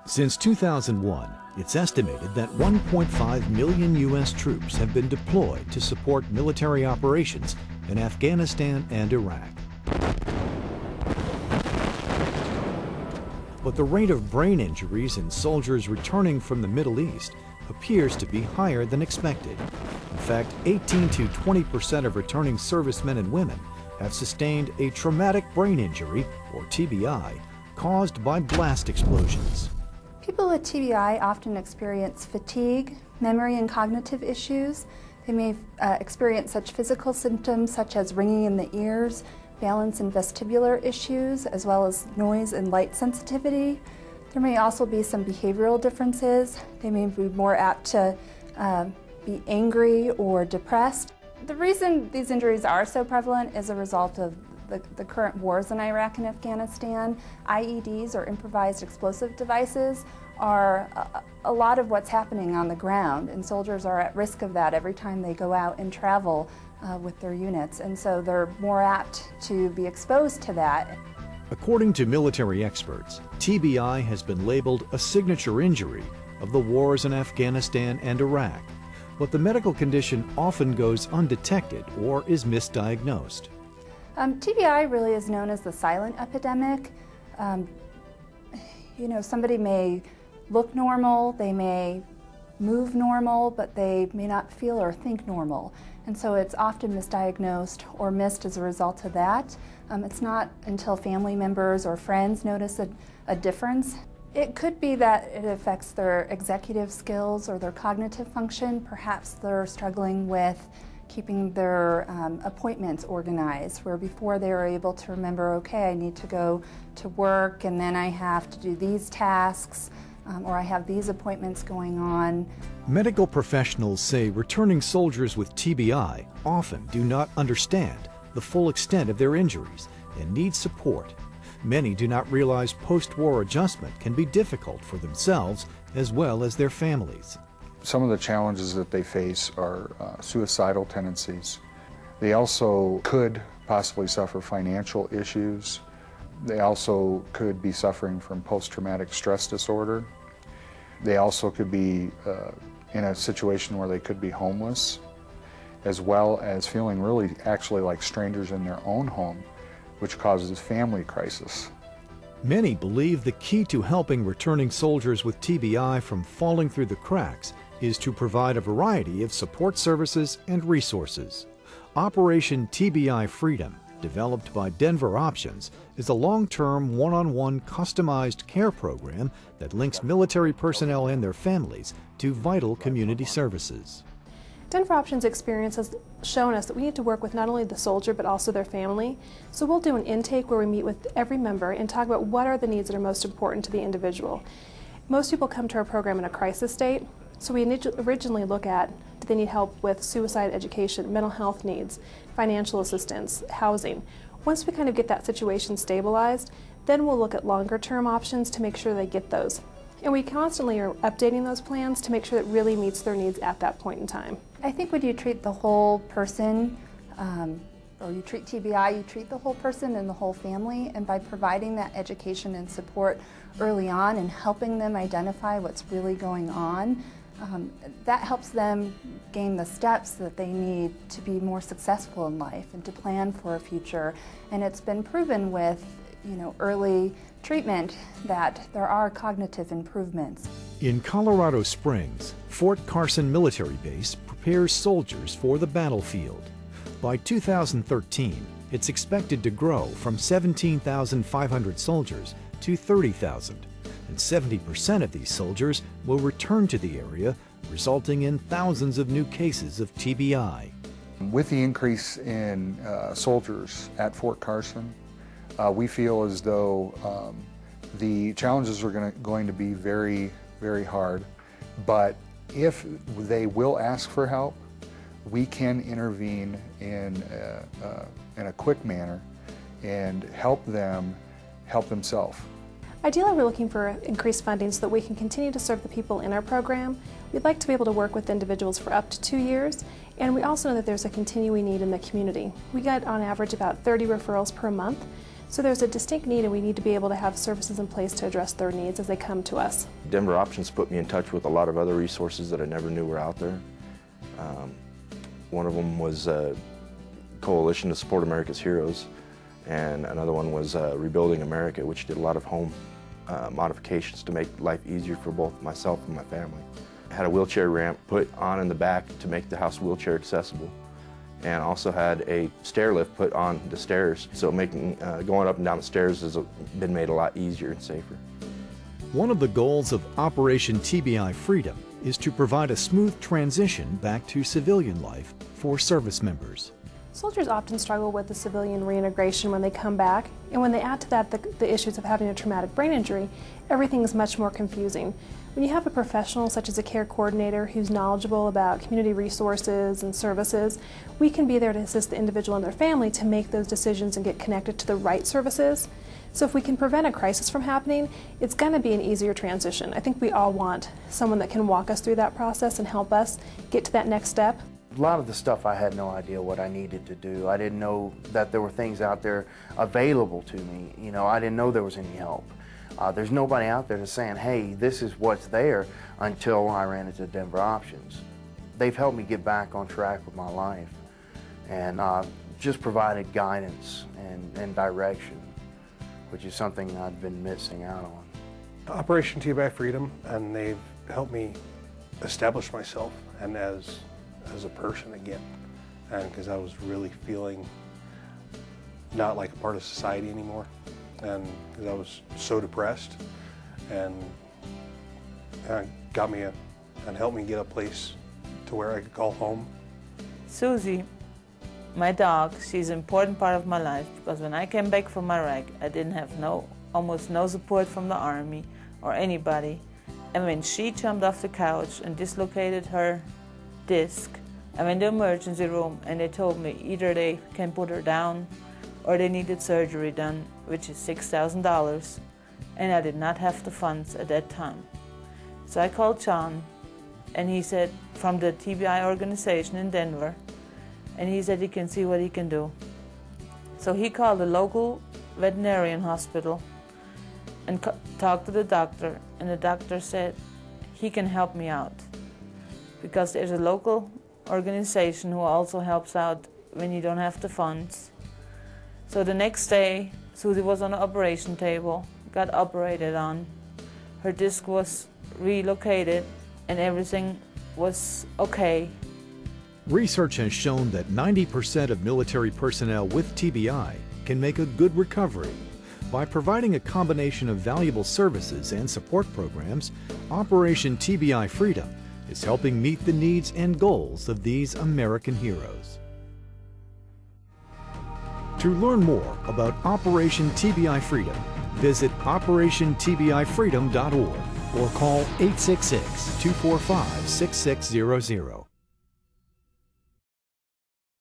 Since 2001, it's estimated that 1.5 million U.S. troops have been deployed to support military operations in Afghanistan and Iraq. But the rate of brain injuries in soldiers returning from the Middle East appears to be higher than expected. In fact, 18 to 20% of returning servicemen and women have sustained a traumatic brain injury, or TBI, caused by blast explosions. People with TBI often experience fatigue, memory and cognitive issues. They may experience such physical symptoms such as ringing in the ears, balance and vestibular issues, as well as noise and light sensitivity. There may also be some behavioral differences. They may be more apt to be angry or depressed. The reason these injuries are so prevalent is a result of the current wars in Iraq and Afghanistan. IEDs, or improvised explosive devices, are a lot of what's happening on the ground, and soldiers are at risk of that every time they go out and travel with their units, and so they're more apt to be exposed to that. According to military experts, TBI has been labeled a signature injury of the wars in Afghanistan and Iraq, but the medical condition often goes undetected or is misdiagnosed. TBI really is known as the silent epidemic. Somebody may look normal, they may move normal, but they may not feel or think normal. And so it's often misdiagnosed or missed as a result of that. It's not until family members or friends notice a difference. It could be that it affects their executive skills or their cognitive function. Perhaps they're struggling with keeping their appointments organized, where before they were able to remember, okay, I need to go to work and then I have to do these tasks, or I have these appointments going on. Medical professionals say returning soldiers with TBI often do not understand the full extent of their injuries and need support. Many do not realize post-war adjustment can be difficult for themselves as well as their families. Some of the challenges that they face are suicidal tendencies. They also could possibly suffer financial issues. They also could be suffering from post-traumatic stress disorder. They also could be in a situation where they could be homeless, as well as feeling really actually like strangers in their own home, which causes family crisis. Many believe the key to helping returning soldiers with TBI from falling through the cracks is to provide a variety of support services and resources. Operation TBI Freedom, developed by Denver Options, is a long-term, one-on-one customized care program that links military personnel and their families to vital community services. Denver Options experience has shown us that we need to work with not only the soldier but also their family. So we'll do an intake where we meet with every member and talk about what are the needs that are most important to the individual. Most people come to our program in a crisis state, so we originally look at, do they need help with suicide education, mental health needs, financial assistance, housing. Once we kind of get that situation stabilized, then we'll look at longer term options to make sure they get those. And we constantly are updating those plans to make sure that it really meets their needs at that point in time. I think when you treat the whole person, or you treat TBI, you treat the whole person and the whole family, and by providing that education and support early on and helping them identify what's really going on, that helps them gain the steps that they need to be more successful in life and to plan for a future. And it's been proven with early treatment that there are cognitive improvements. In Colorado Springs, Fort Carson Military Base prepares soldiers for the battlefield. By 2013, it's expected to grow from 17,500 soldiers to 30,000. And 70% of these soldiers will return to the area, resulting in thousands of new cases of TBI. With the increase in soldiers at Fort Carson, we feel as though the challenges are going to be very, very hard. But if they will ask for help, we can intervene in a quick manner and help them help themselves. Ideally, we're looking for increased funding so that we can continue to serve the people in our program. We'd like to be able to work with individuals for up to 2 years, and we also know that there's a continuing need in the community. We get on average about 30 referrals per month, So there's a distinct need, and we need to be able to have services in place to address their needs as they come to us. Denver Options put me in touch with a lot of other resources that I never knew were out there. One of them was Coalition to Support America's Heroes, and another one was Rebuilding America, which did a lot of home modifications to make life easier for both myself and my family. I had a wheelchair ramp put on in the back to make the house wheelchair accessible, and also had a stair lift put on the stairs, so making going up and down the stairs has been made a lot easier and safer. One of the goals of Operation TBI Freedom is to provide a smooth transition back to civilian life for service members. Soldiers often struggle with the civilian reintegration when they come back, and when they add to that the issues of having a traumatic brain injury, everything is much more confusing. When you have a professional such as a care coordinator who's knowledgeable about community resources and services, we can be there to assist the individual and their family to make those decisions and get connected to the right services. So if we can prevent a crisis from happening, it's going to be an easier transition. I think we all want someone that can walk us through that process and help us get to that next step. A lot of the stuff I had no idea what I needed to do. I didn't know that there were things out there available to me. You know, I didn't know there was any help. There's nobody out there that's saying, hey, this is what's there, until I ran into Denver Options. They've helped me get back on track with my life and just provided guidance and direction, which is something I've been missing out on. Operation TBI Freedom, and they've helped me establish myself and as a person again, and because I was really feeling not like a part of society anymore, and because I was so depressed, and got me and helped me get a place to where I could call home. Susie, my dog, she's an important part of my life, because when I came back from Iraq, I didn't have almost no support from the Army or anybody, and when she jumped off the couch and dislocated her disc, I went to the emergency room and they told me either they can put her down or they needed surgery done, which is $6,000, and I did not have the funds at that time. So I called John, and he said, from the TBI organization in Denver, and he said he can see what he can do. So he called the local veterinarian hospital and talked to the doctor, and the doctor said he can help me out, because there's a local organization who also helps out when you don't have the funds. So the next day, Susie was on the operation table, got operated on. Her disc was relocated and everything was okay. Research has shown that 90% of military personnel with TBI can make a good recovery. By providing a combination of valuable services and support programs, Operation TBI Freedom is helping meet the needs and goals of these American heroes. To learn more about Operation TBI Freedom, visit operationtbifreedom.org or call 866-245-6600.